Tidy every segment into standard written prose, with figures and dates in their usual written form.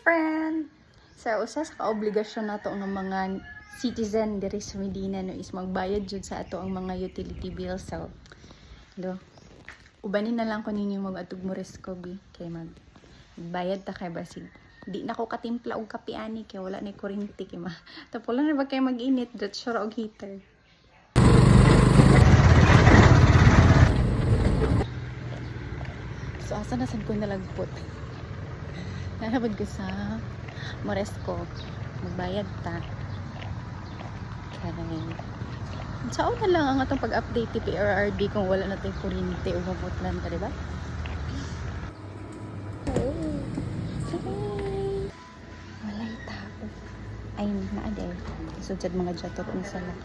friend! Sa usa sa kaobligasyon nato ng mga citizen diri sa Medina no is magbayad jud sa ato ang mga utility bills. So, ubanin na lang ko ninyo mag-atug mo Rescobi kay magbayad ta kay basig di na ko katimpla og kape ani kay wala na kuryente kay tapulan na ba kay mag-init dat sure og heater. So asa na sad ko nalagpot. Nanabad ko sa Moresco. Magbayad ta. Kaya saan na lang ang atong pag-update ti PRRD kung wala na tayo kuryente o mabutlan ta, diba? Walay tao. Ay, naaday. Sudsad mga jatot ni sala.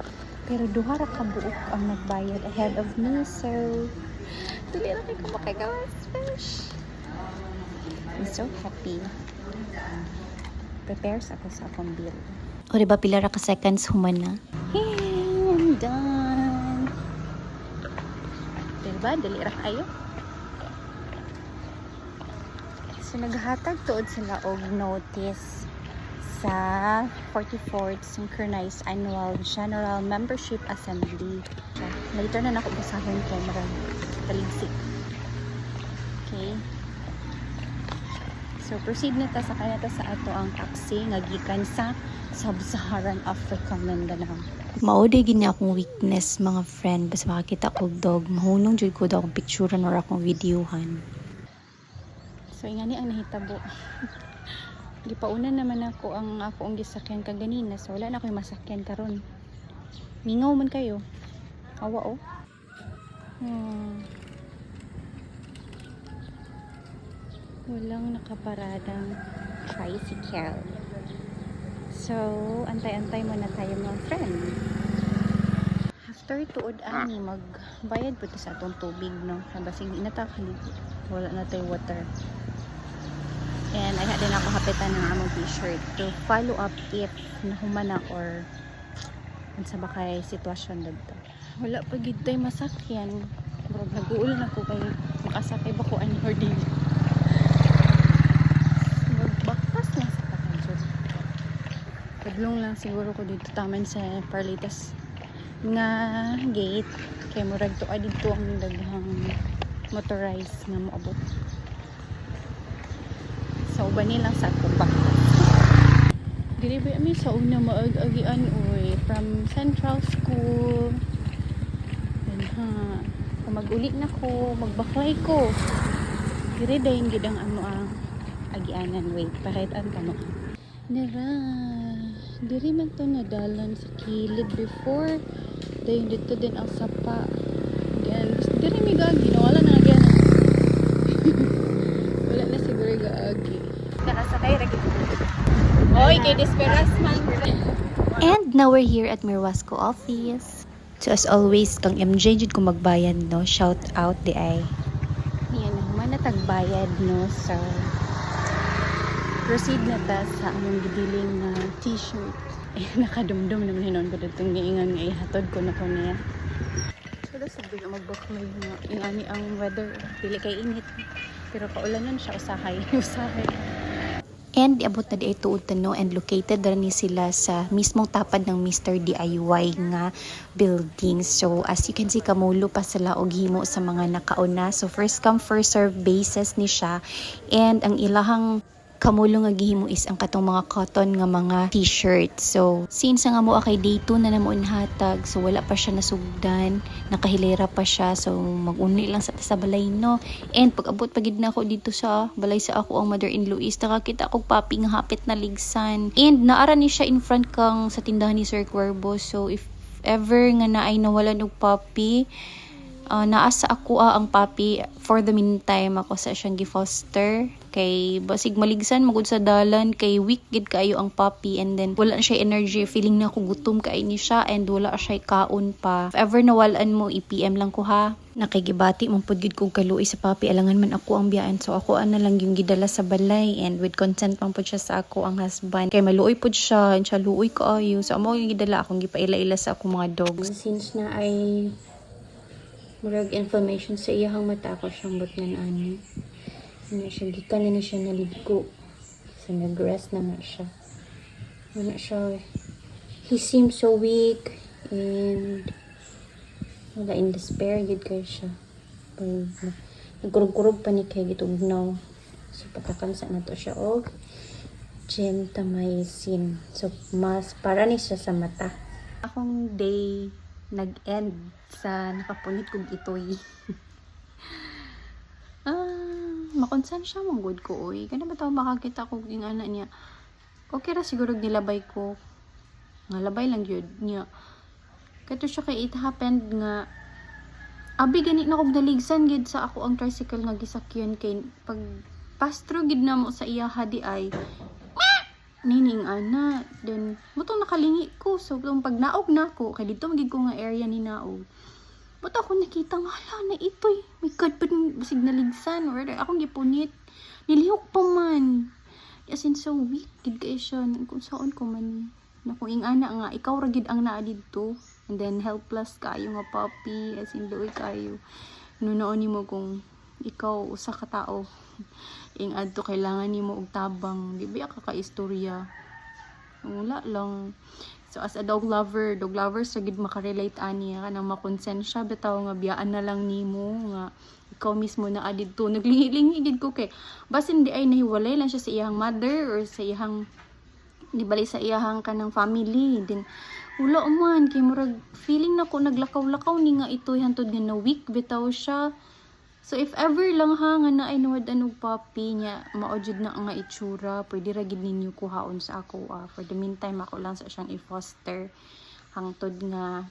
Pero duha ra ka buok ang nagbayad ahead of me, so dili na kay ko makagawas fish. I'm so happy. Prepares ako sa akong bill. O diba pila ra ka seconds human na? I'm done. Diba? Dali ra kayo. So naghatag tuod sila og notice sa 44th Synchronized Annual General Membership Assembly. So, later na nako basahon ko marang taligsik. Okay. So, proceed na ta sa kanata sa ato ang taxi nga gikan sa Sub-Saharan Africa, Mindanao. Maode gini akong weakness mga friend. Basta makakita ko dog. Mahunong jud ko daw akong picturean or akong videohan. So, ingani ang nahitabo. Gipauna naman ako ang gisakyan kaganina. So, wala na ako yung masakyan karon. Mingaw man kayo. Awa oh. Walang nakaparadang tricycle. So, antay-antay muna tayo mga friend. After tuod ani, magbayad po sa atong tubig, no? Basig inatakali. Wala na tayo water. And I had din ako hapitan ng among t-shirt to follow up if nahumana or unsa ba kay sitwasyon dito. Wala pa gid tay masakyan. Bro, nag-uul na ko kay makasakay ba ko ani or dili. Kadlong lang siguro ko dito taman sa Parlitas nga gate kay murag to dito ang daghang motorized nga moabot. So ubani lang sa akong baktas. Dili ba mi sa una maag-agian oy from Central School. Then kung mag-uli na ko, magbaklay ko. Dili dayon gid ang ang agianan. Wait, pakitaan ka mo. Nara, diri man to nadalan sa kilid before. Dayon dito din ang sapa. Again, diri mi gagi, wala na again. Wala na siguro gaagi. Nakasakay ra gid. Oy, kay desperas man. And now we're here at Mirwasco office. So as always, kang MJ jud ko magbayad, no? Shout out di ay. Yan, man tagbayad, no? So proceed na ta sa among gidiling na t-shirt. Nakadumdum naman hinon ko dito giingan nga ihatod ko na ko niya. So sabi nga magbaklay nga ingani ang weather dili kay init pero kaulanan siya usahay. And iabot na di tuod no, and located rin sila sa mismong tapad ng Mr. DIY nga building. So as you can see, kamulo pa sila og himo sa mga nakauna. So first come first serve basis ni siya, and ang ilahang kamulo nga gihimo is ang katong mga cotton nga mga t-shirt. So since nga mo kay day 2 na namo inhatag, so wala pa siya nasugdan, nakahilera pa siya, so mag-unli lang sa balay, no. And pag abot pagid na ako dito sa balay sa ako ang mother-in-law is nakakita akong papi nga hapit na ligsan, and naara ni siya in front kang sa tindahan ni Sir Cuervo. So if ever nga naay nawalan og papi, naasa ako ang papi. For the meantime ako sa siyang gi-foster kay basig maligsan magud sa dalan kay weak gid kaayo ang papi, and then wala na siya energy, feeling na ako gutom kay ni siya, and wala siya kaon pa. If ever nawalan mo, i-PM lang ko ha. Nakigibati man pud gid kog kaluoy sa papi, alangan man ako ang biyaan, so ako na lang yung gidala sa balay, and with consent man pud siya sa ako ang husband kay maluoy pud siya, and siya luoy kaayo, so amo yung gidala akong gipaila-ila sa akong mga dogs. Since na ay murag information sa iyahang mata ko siyang bot nga ani. Siya gikan na siya naligo. So, nag-rest na siya. Wala siya. He seems so weak and wala in despair gid kay siya. Nagkurog-kurog pa ni kay gitugnaw. So, patakansa na to siya og gentamicin. So, mas para ni siya sa mata. Akong day nag-end sa nakapunit kong itoy. Makonsan siya mong good ko, oy. Kaya ba tao makakita ko yung anak niya? Okay ra siguro nilabay ko. Nga labay lang yun niya. Kato siya kay it happened nga abi gani na kog naligsan gid sa ako ang tricycle nga gisakyan kay pag pass through gid na mo sa iya hadi ay nining ana then mutong nakalingi ko so pag naog na ko kay dito magid ko nga area ni naog but ako nakita nga hala na itoy my god pud basig naligsan or akong gipunit nilihok pa man as in so weak gid kay siya kung saon ko man na kung ing ana nga ikaw ra gid ang naa didto and then helpless kayo nga puppy as in doy kayo nunoon nimo kung ikaw usa ka tao ing adto kailangan nimo og tabang di ba ka istorya wala lang so as a dog lover sa gid makarelate ani kanang makonsensya bitaw nga biyaan na lang nimo nga ikaw mismo na adidto naglingi-lingi gid ko kay basin di ay nahiwalay lang siya sa iyang mother or sa iyang di bali sa iyang kanang family din wala man kay murag feeling nako naglakaw-lakaw ni nga ito hantod nga na weak bitaw siya so if ever lang ha nga na ay nuwad anog puppy niya maojud na nga itsura pwede ra gid ninyo kuhaon sa ako for the meantime ako lang sa siyang i-foster hangtod nga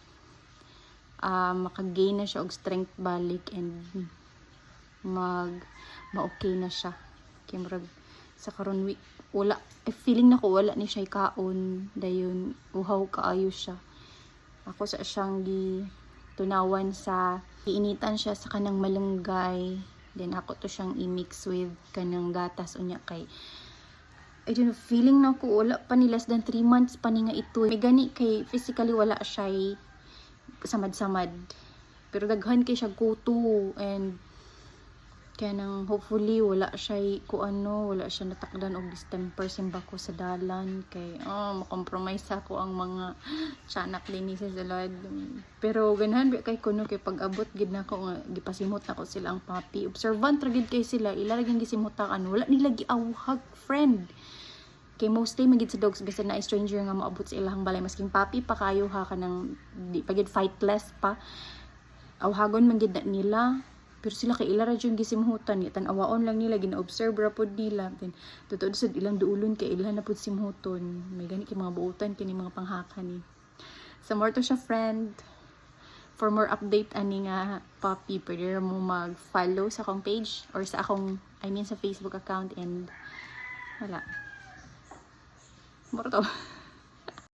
makagain na siya og strength balik and ma-okay na siya kay murag sa karon week wala feeling nako wala ni siya kaon dayon uhaw kaayo siya ako sa siyang tunawan sa iinitan siya sa kanang malunggay then ako to siyang i-mix with kanang gatas unya kay I don't know feeling nako wala pa ni less than 3 months pa ni nga ito may gani kay physically wala siya samad-samad pero daghan kay siya kuto and kaya nang hopefully wala siya wala siya natakdan og distemper simba ko sa dalan kay makompromise ako ang mga tiyanak lini sa salad pero ganahan kay kuno kay pag-abot gid nako nga gipasimot nako sila ang puppy observant ra gid kay sila ila ra gyud gisimutan wala nila giawhag friend kay mostly magid sa dogs bisan na stranger nga maabot sa ilang balay masking puppy pa kayo ha kanang di pagid fightless pa awhagon man gid nila pero sila kay ila ra jud gisimhutan tan-awaon lang nila gina-observe ra pod nila then tuod sad ilang duulon kay ila na pod simhuton may gani kay mga buutan kini mga panghaka ni sa more to siya friend for more update ani nga puppy pwede mo mag-follow sa akong page or sa akong sa Facebook account and wala more to